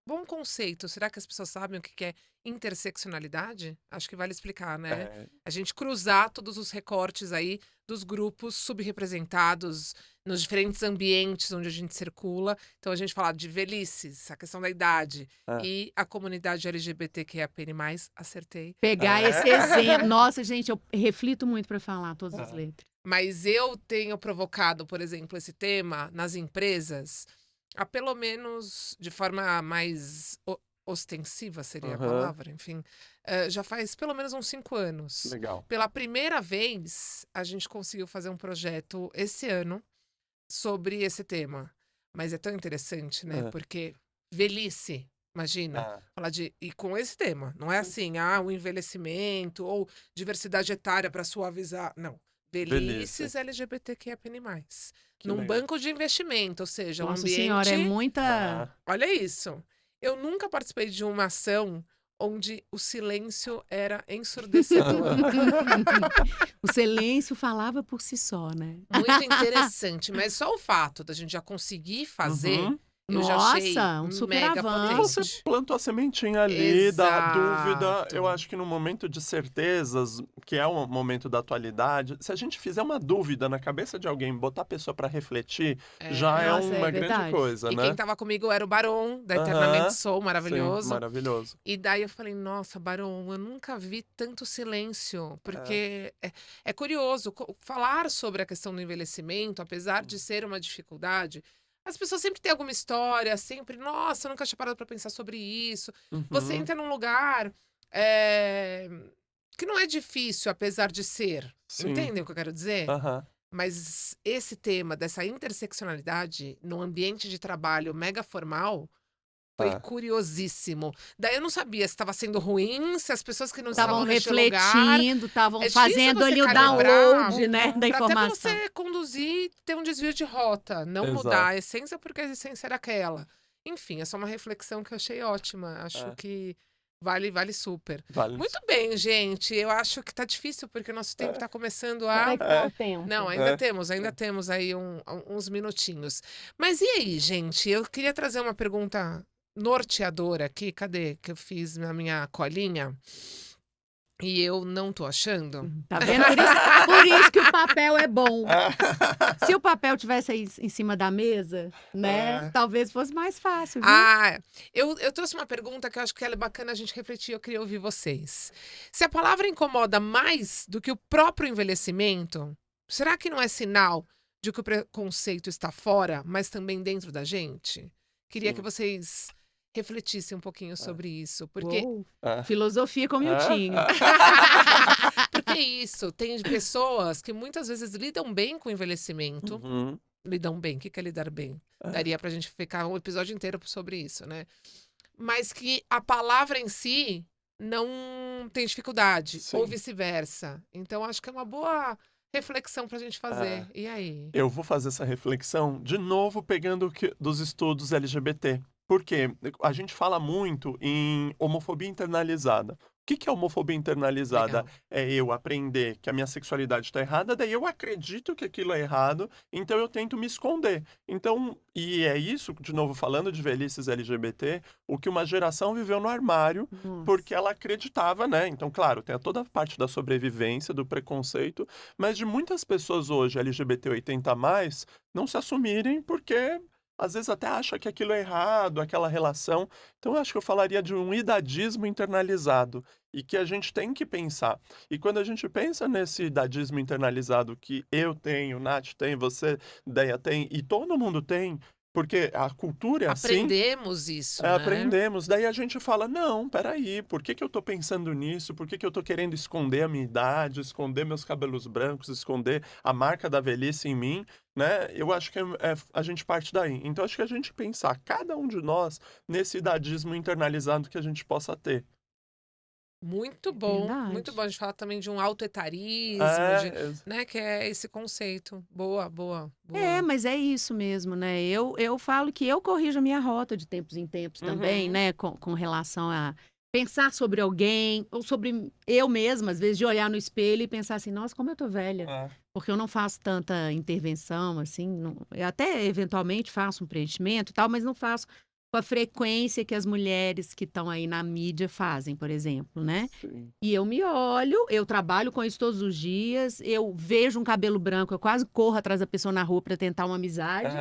Bom conceito. Será que as pessoas sabem o que que é interseccionalidade? Acho que vale explicar, né? É, A gente cruzar todos os recortes aí dos grupos subrepresentados nos diferentes ambientes onde a gente circula. Então, a gente fala de velhices, a questão da idade é. e a comunidade LGBTQIA+, acertei. Pegar esse exemplo. Nossa, gente, eu reflito muito para falar todas as É. letras. Mas eu tenho provocado, por exemplo, esse tema nas empresas há pelo menos de forma mais ostensiva, seria a Aham. palavra, enfim, já faz pelo menos uns 5 anos. Legal. Pela primeira vez, a gente conseguiu fazer um projeto esse ano sobre esse tema. Mas é tão interessante, né? É. Porque velhice, imagina, É. falar de. E com esse tema. Não é Sim. assim, o envelhecimento ou diversidade etária para suavizar. Não. Velhice. Velhices LGBTQIA+. Que Num legal. banco de investimento, ou seja, um Nossa senhora, é ambiente. muita. Ah, Olha isso. Eu nunca participei de uma ação onde o silêncio era ensurdecedor. O silêncio falava por si só, né? Muito interessante, mas só o fato da gente já conseguir fazer, uhum. eu já achei Nossa, um super mega avanço. Você potente. plantou a sementinha ali da dúvida. Exato. Eu acho que no momento de certezas, que é o momento da atualidade, se a gente fizer uma dúvida na cabeça de alguém, botar a pessoa para refletir, já é Nossa, é uma grande verdade. coisa, E né? quem tava comigo era o Barão, da Eternamente Sou, Sim, maravilhoso. maravilhoso. E daí eu falei, nossa, Barão, eu nunca vi tanto silêncio, porque é curioso, falar sobre a questão do envelhecimento, apesar de ser uma dificuldade, as pessoas sempre têm alguma história, sempre, nossa, eu nunca tinha parado para pensar sobre isso. Você Uhum. entra num lugar que não é difícil, apesar de ser. Sim. Entendem o que eu quero dizer? Aham. Mas esse tema dessa interseccionalidade no ambiente de trabalho mega formal foi Ah. curiosíssimo. Daí eu não sabia se estava sendo ruim, se as pessoas que não Estavam estavam neste lugar. refletindo, estavam É difícil fazendo você ali o calibrar, download, né, da Pra até pra informação. você conduzir e ter um desvio de rota, não Exato. mudar a essência porque a essência era aquela. Enfim, é só uma reflexão que eu achei ótima. Acho É. que vale super. Vale. Muito bem, gente. Eu acho que tá difícil porque o nosso tempo tá começando a. Como é que tá o tempo? Não, ainda É. temos aí uns minutinhos. Mas e aí, gente? Eu queria trazer uma pergunta norteadora aqui. Cadê que eu fiz na minha colinha? E eu não tô achando. Tá vendo? Por isso que o papel é bom. Se o papel tivesse aí em cima da mesa, né? Talvez fosse mais fácil, viu? Eu trouxe uma pergunta que eu acho que ela é bacana a gente refletir. Eu queria ouvir vocês. Se a palavra incomoda mais do que o próprio envelhecimento, será que não é sinal de que o preconceito está fora, mas também dentro da gente? Queria Sim. que vocês refletissem um pouquinho sobre isso. Porque Uou, É. filosofia com Miltinho. porque isso, tem pessoas que muitas vezes lidam bem com o envelhecimento. Uhum. Lidam bem, o que é lidar bem? Daria pra gente ficar um episódio inteiro sobre isso, né? Mas que a palavra em si não tem dificuldade, Sim. ou vice-versa. Então, acho que é uma boa reflexão pra gente fazer. E aí? Eu vou fazer essa reflexão de novo pegando dos estudos LGBT. Porque a gente fala muito em homofobia internalizada. O que é homofobia internalizada? Legal. É eu aprender que a minha sexualidade está errada, daí eu acredito que aquilo é errado, então eu tento me esconder. Então, e é isso, de novo falando de velhices LGBT, o que uma geração viveu no armário, Nossa. porque ela acreditava, né? Então, claro, tem toda a parte da sobrevivência, do preconceito, mas de muitas pessoas hoje, LGBT 80+, não se assumirem porque às vezes até acha que aquilo é errado, aquela relação. Então, eu acho que eu falaria de um idadismo internalizado e que a gente tem que pensar. E quando a gente pensa nesse idadismo internalizado que eu tenho, Nath tem, você, Deia tem, e todo mundo tem, porque a cultura é assim. Aprendemos isso, né? Aprendemos. Daí a gente fala, não, peraí, por que eu tô pensando nisso? Por que eu tô querendo esconder a minha idade, esconder meus cabelos brancos, esconder a marca da velhice em mim, né? Eu acho que a gente parte daí. Então, acho que a gente pensar, cada um de nós, nesse idadismo internalizado que a gente possa ter. Muito bom, Verdade. muito bom. A gente fala também de um autoetarismo, né? Que é esse conceito. Boa, boa, boa. É, mas é isso mesmo, né? Eu falo que eu corrijo a minha rota de tempos em tempos também, Uhum. né? Com relação a pensar sobre alguém, ou sobre eu mesma, às vezes, de olhar no espelho e pensar assim, nossa, como eu tô velha. É. Porque eu não faço tanta intervenção, assim, eu até eventualmente faço um preenchimento e tal, mas não faço com a frequência que as mulheres que estão aí na mídia fazem, por exemplo, né? Sim. E eu me olho, eu trabalho com isso todos os dias, eu vejo um cabelo branco, eu quase corro atrás da pessoa na rua para tentar uma amizade.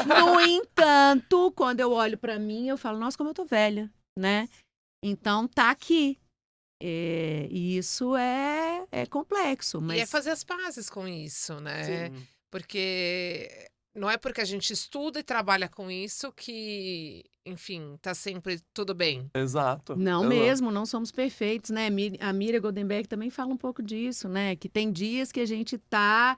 No entanto, quando eu olho para mim, eu falo, nossa, como eu tô velha, né? Então tá aqui. E isso é complexo, E é mas fazer as pazes com isso, né? Sim. Porque não é porque a gente estuda e trabalha com isso que, enfim, tá sempre tudo bem. Exato. não exato. mesmo, não somos perfeitos, né? A Miriam Goldenberg também fala um pouco disso, né? Que tem dias que a gente tá,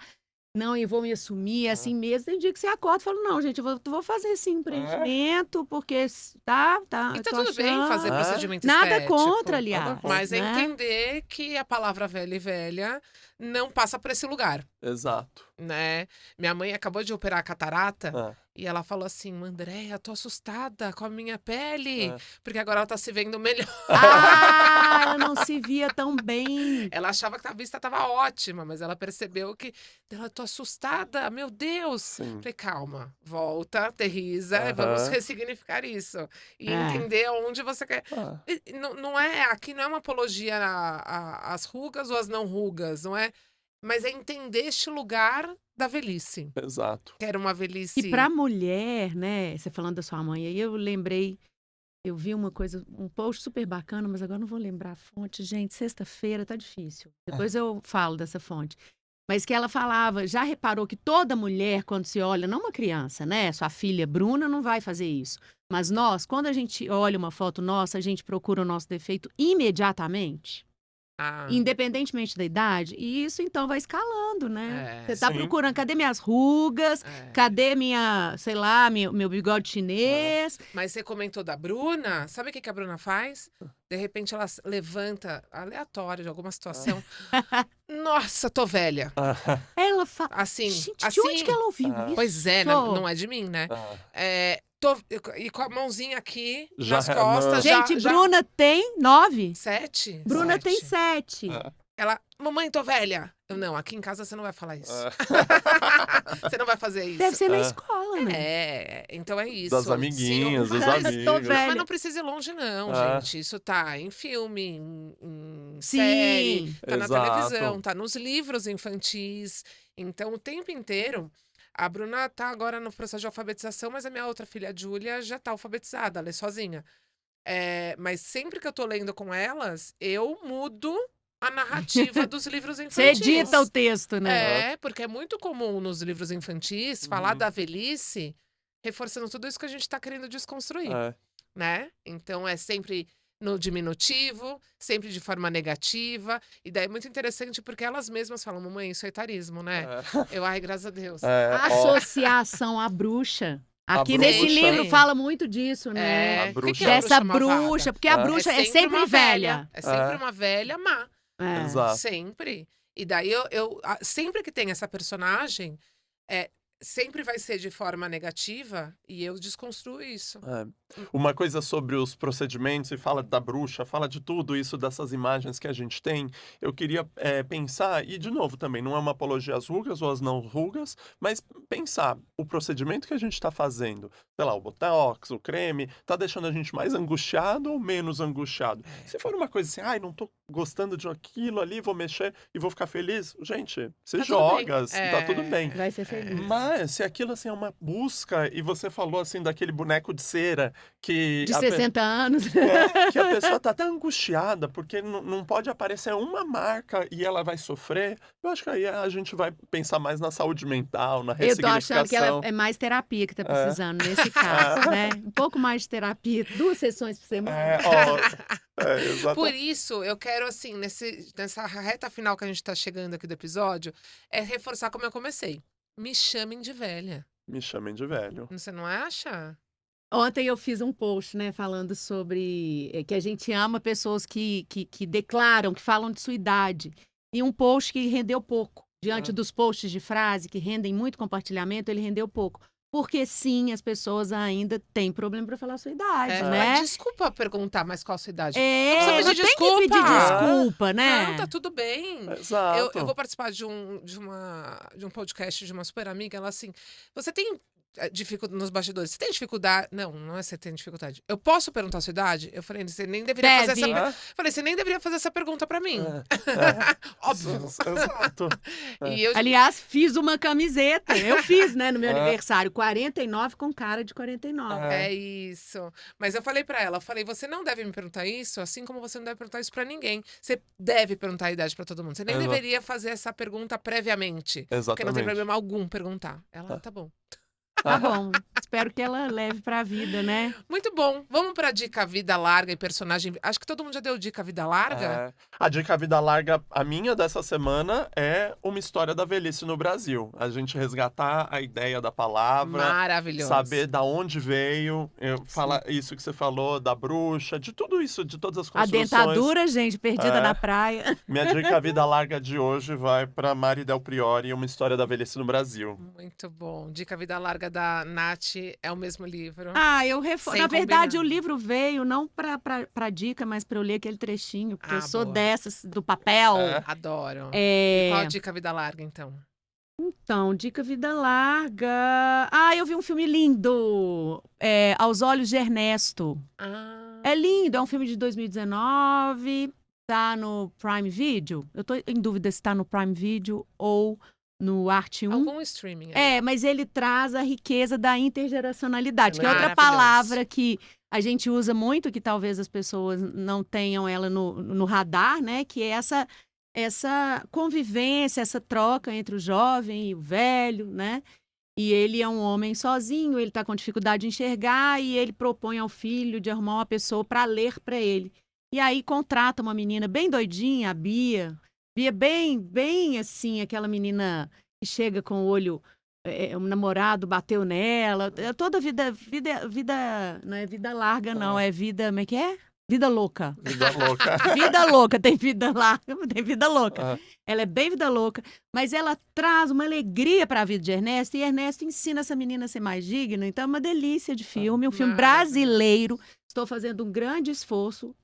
não, eu vou me assumir assim mesmo. Tem dia que você acorda e fala, não, gente, eu vou fazer sim um preenchimento, porque tá, E tá tô tudo bem fazer Ah. procedimento Nada estético. contra, aliás, Mas é né? entender que a palavra velha e velha não passa por esse lugar, Exato. né? Minha mãe acabou de operar a catarata Ah, e ela falou assim: Andréia, tô assustada com a minha pele, ah. porque agora ela tá se vendo melhor. Ah, ela não se via tão bem. Ela achava que a vista tava ótima, mas ela percebeu que ela tô assustada, meu Deus. Sim. Falei, calma, volta, aterriza, Aham. vamos ressignificar isso. E É. entender onde você quer. Ah, E não é, aqui não é uma apologia às rugas ou às não rugas, não é? Mas é entender este lugar da velhice. exato. Que era uma E velhice. pra mulher, né? Você falando da sua mãe, aí eu lembrei, eu vi uma coisa, um post super bacana, mas agora não vou lembrar a fonte. Gente, sexta-feira tá difícil. Depois eu falo dessa fonte. Mas que ela falava, já reparou que toda mulher, quando se olha, não uma criança, né? Sua filha Bruna não vai fazer isso. Mas nós, quando a gente olha uma foto nossa, a gente procura o nosso defeito imediatamente. Ah, Independentemente da idade, e isso então vai escalando, né? É, Você tá sim. procurando, cadê minhas rugas? é. Cadê minha, sei lá, meu bigode chinês? Mas você comentou da Bruna, sabe o que a Bruna faz? De repente ela levanta, aleatório, de alguma situação. Nossa, tô velha. Ela fala, Assim, gente, de onde assim. que ela ouviu Ah. isso? Pois é, não é de mim, né? Ah. E com a mãozinha aqui, Já nas não. costas, Gente, Bruna tem 9. 7? Bruna tem 7. 7. Ah. Ela, mamãe, tô velha. Eu, não, aqui em casa você não vai falar isso. Você não vai fazer isso. Deve ser na Ah. escola, né? Então é isso. Das Se eu- amiguinhas, dos Tô amigos. velha. Mas não precisa ir longe, não, Ah. gente. Isso tá em filme, em Sim. série, tá na Exato. televisão, tá nos livros infantis. Então, o tempo inteiro. A Bruna tá agora no processo de alfabetização, mas a minha outra filha, a Júlia, já tá alfabetizada, ela é sozinha. Mas sempre que eu tô lendo com elas, eu mudo a narrativa dos livros Você infantis. edita o texto, né? Porque é muito comum nos livros infantis falar Uhum. da velhice, reforçando tudo isso que a gente tá querendo desconstruir, É. né? Então é sempre no diminutivo, sempre de forma negativa. E daí é muito interessante porque elas mesmas falam, mamãe, isso é etarismo, né? Eu, ai, graças a Deus. Associação à bruxa. Aqui bruxa. nesse livro fala muito disso, né? A O que bruxa. que é a Dessa malvada? bruxa, porque a bruxa é sempre uma velha. É sempre É. uma velha má. É. Exato. Sempre. E daí sempre que tem essa personagem, sempre vai ser de forma negativa e eu desconstruo isso. Uma coisa sobre os procedimentos, e fala da bruxa, fala de tudo isso, dessas imagens que a gente tem. Eu queria pensar, e de novo também, não é uma apologia às rugas ou às não rugas, mas pensar, o procedimento que a gente está fazendo, sei lá, o botox, o creme, tá deixando a gente mais angustiado ou menos angustiado? Se for uma coisa assim, ai, não tô gostando de aquilo ali, vou mexer e vou ficar feliz, gente, você Tá tudo bem. joga, tá tudo bem. Vai ser feliz. Mas se aquilo assim é uma busca, e você falou assim daquele boneco de cera que De 60 anos. que a pessoa tá tão angustiada porque não pode aparecer uma marca e ela vai sofrer, eu acho que aí a gente vai pensar mais na saúde mental, na Eu tô ressignificação. achando que ela é mais terapia que tá precisando nesse caso, né? Um pouco mais de terapia, 2 sessões por semana. Exatamente. Por isso, eu quero, assim, nessa reta final que a gente tá chegando aqui do episódio, reforçar como eu comecei. Me chamem de velha. Me chamem de velho. Você não acha? Ontem eu fiz um post, né, falando sobre que a gente ama pessoas que declaram, que falam de sua idade. E um post que rendeu pouco. Diante dos posts de frase, que rendem muito compartilhamento, ele rendeu pouco. porque sim, as pessoas ainda têm problema para falar a sua idade, né? Mas desculpa perguntar, mas qual a sua idade? Não precisa Não pedir tem que pedir desculpa. desculpa, né? Não, tá tudo bem. Exato. Eu vou participar de um podcast de uma super amiga, ela assim, você tem dificuldade nos bastidores, você tem dificuldade? Não é você tem dificuldade. Eu posso perguntar a sua idade? Eu falei, você nem deveria fazer Deve. essa falei, você nem deveria fazer essa pergunta pra mim. Óbvio. Exato. E eu Aliás, fiz uma camiseta. Eu fiz, né, no meu aniversário. 49 com cara de 49. É isso. Mas eu falei pra ela, você não deve me perguntar isso, assim como você não deve perguntar isso pra ninguém. Você deve perguntar a idade pra todo mundo. Você nem Exato. deveria fazer essa pergunta previamente. Porque não tem Exatamente. problema algum perguntar. Ela, tá bom. Tá bom. Espero que ela leve pra vida, né? Muito bom. Vamos pra dica vida larga e personagem. Acho que todo mundo já deu dica vida larga. A dica vida larga, a minha dessa semana, é uma história da velhice no Brasil. A gente resgatar a ideia da palavra, Maravilhoso. saber da onde veio, falar isso que você falou, da bruxa, de tudo isso, de todas as A construções. dentadura, gente, perdida na praia. Minha dica vida larga de hoje vai para Mari Del Priori, uma história da velhice no Brasil. Muito bom. Dica vida larga da Nath é o mesmo livro. Na Sem verdade, combinar. o livro veio não pra dica, mas pra eu ler aquele trechinho, porque eu sou boa. dessas, do papel. Adoro. É, E qual a dica vida larga, então? Então, dica vida larga. Eu vi um filme lindo, Aos Olhos de Ernesto. É lindo, é um filme de 2019, tá no Prime Video. Eu tô em dúvida se tá no Prime Video ou no Arte 1. Algum streaming. aí. Mas ele traz a riqueza da intergeracionalidade, que é outra Maravilhoso. palavra que a gente usa muito, que talvez as pessoas não tenham ela no radar, né? Que é essa convivência, essa troca entre o jovem e o velho, né? E ele é um homem sozinho, ele está com dificuldade de enxergar e ele propõe ao filho de arrumar uma pessoa para ler para ele. E aí contrata uma menina bem doidinha, a Bia. Bia bem assim, aquela menina que chega com o olho, o namorado bateu nela. Toda vida, não é vida larga não, é vida, como é que é? Vida louca. Vida louca. Vida louca, tem vida larga, tem vida louca. Ah. Ela é bem vida louca, mas ela traz uma alegria para a vida de Ernesto, e Ernesto ensina essa menina a ser mais digna. Então é uma delícia de filme, um filme Maravilhoso. brasileiro. Estou fazendo um grande esforço,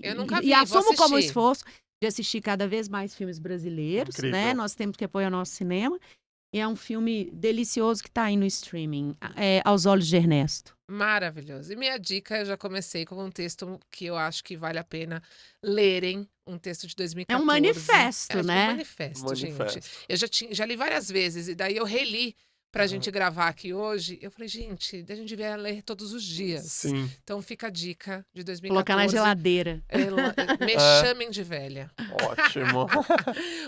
Eu nunca vi, e vou assumo como assistir. esforço de assistir cada vez mais filmes brasileiros, Incrível. né? Nós temos que apoiar o nosso cinema. E é um filme delicioso que está aí no streaming, Aos Olhos de Ernesto. Maravilhoso. E minha dica, eu já comecei com um texto que eu acho que vale a pena lerem. Um texto de 2014. É um manifesto, né? Um manifesto, gente. Manifesto. Eu já li várias vezes, e daí eu reli pra gente gravar aqui hoje. Eu falei, gente, a gente devia ler todos os dias. Sim. Então fica a dica de 2014. Colocar na geladeira. Me chamem de velha. Ótimo.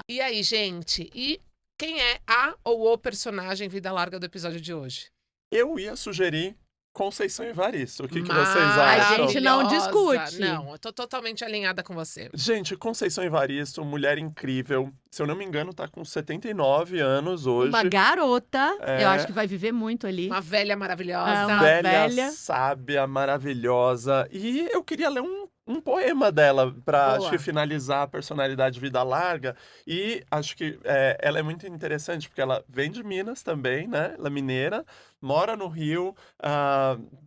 E aí, gente? E quem é a ou o personagem vida larga do episódio de hoje? Eu ia sugerir Conceição Evaristo. O que vocês A acham? gente não Maravilhosa. discute. Não, eu tô totalmente alinhada com você. Gente, Conceição Evaristo, mulher incrível. Se eu não me engano, tá com 79 anos hoje. Uma garota, É. eu acho que vai viver muito ali. Uma velha maravilhosa. Ah, uma velha, velha. sábia, maravilhosa. E eu queria ler um poema dela pra, Boa. acho que, finalizar a personalidade vida larga. E acho que ela é muito interessante, porque ela vem de Minas também, né? Ela é mineira, mora no Rio,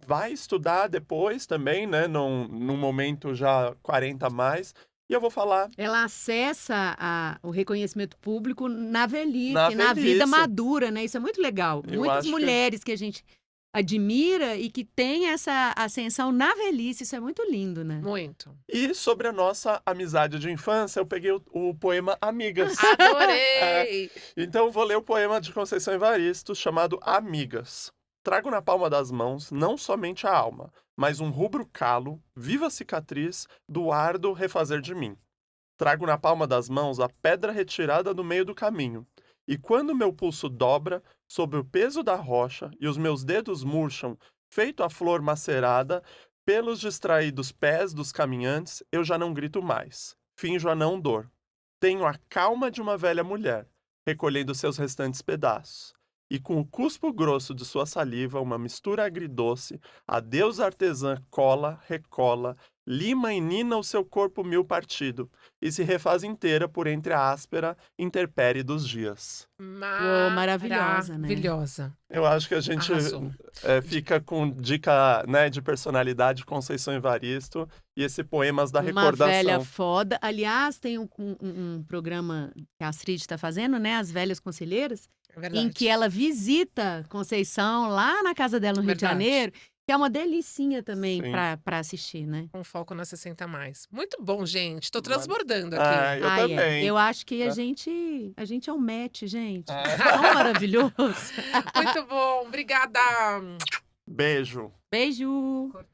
vai estudar depois também, né? Num momento já 40 a mais. E eu vou falar Ela acessa o reconhecimento público na velhice, Na na vida velhice. madura, né? Isso é muito legal. Eu Muitas acho que- mulheres que a gente admira e que tem essa ascensão na velhice, isso é muito lindo, né? Muito. E sobre a nossa amizade de infância, eu peguei o poema Amigas. Adorei! Então eu vou ler o poema de Conceição Evaristo chamado Amigas. Trago na palma das mãos não somente a alma, mas um rubro calo, viva cicatriz do árduo refazer de mim. Trago na palma das mãos a pedra retirada do meio do caminho. E quando meu pulso dobra sob o peso da rocha e os meus dedos murcham, feito a flor macerada, pelos distraídos pés dos caminhantes, eu já não grito mais. Finjo a não dor. Tenho a calma de uma velha mulher, recolhendo seus restantes pedaços. E com o cuspo grosso de sua saliva, uma mistura agridoce, a deusa artesã cola, recola, lima e nina o seu corpo mil partido, e se refaz inteira por entre a áspera intempérie dos dias. Pô, maravilhosa, né? Maravilhosa. Eu acho que a gente Arrasou. fica com dica, né, de personalidade Conceição Evaristo e esse Poemas da Uma Recordação. velha foda. Aliás, tem um programa que a Astrid está fazendo, né? As Velhas Conselheiras, É verdade. em que ela visita Conceição lá na casa dela no Rio de Verdade. Janeiro, que é uma delicinha também Sim. para assistir, né? Com foco na 60 mais. Muito bom, gente. Tô Mano. transbordando aqui. Ah, eu Ai, é. também. Eu acho que a É. gente é um match, gente. É. Tão maravilhoso. Muito bom. Obrigada. Beijo. Beijo.